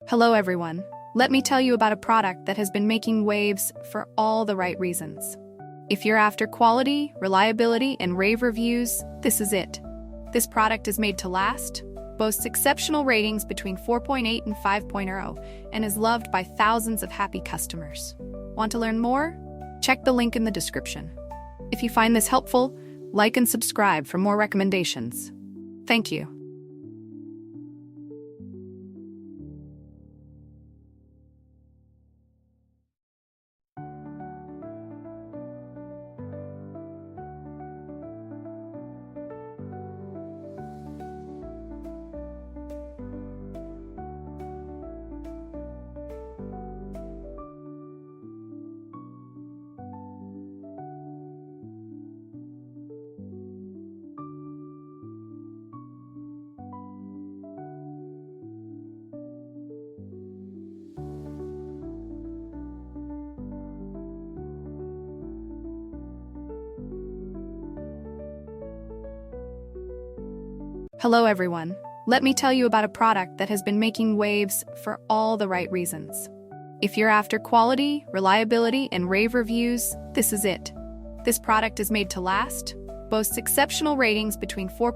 Hello everyone. Let me tell you about a product that has been making waves for all the right reasons. If you're after quality, reliability, and rave reviews, this is it. This product is made to last, boasts exceptional ratings between 4.8 and 5.0, and is loved by thousands of happy customers. Want to learn more? Check the link in the description. If you find this helpful, like and subscribe for more recommendations. Thank you. Hello everyone. Let me tell you about a product that has been making waves for all the right reasons. If you're after quality, reliability, and rave reviews, this is it. This product is made to last, boasts exceptional ratings between 4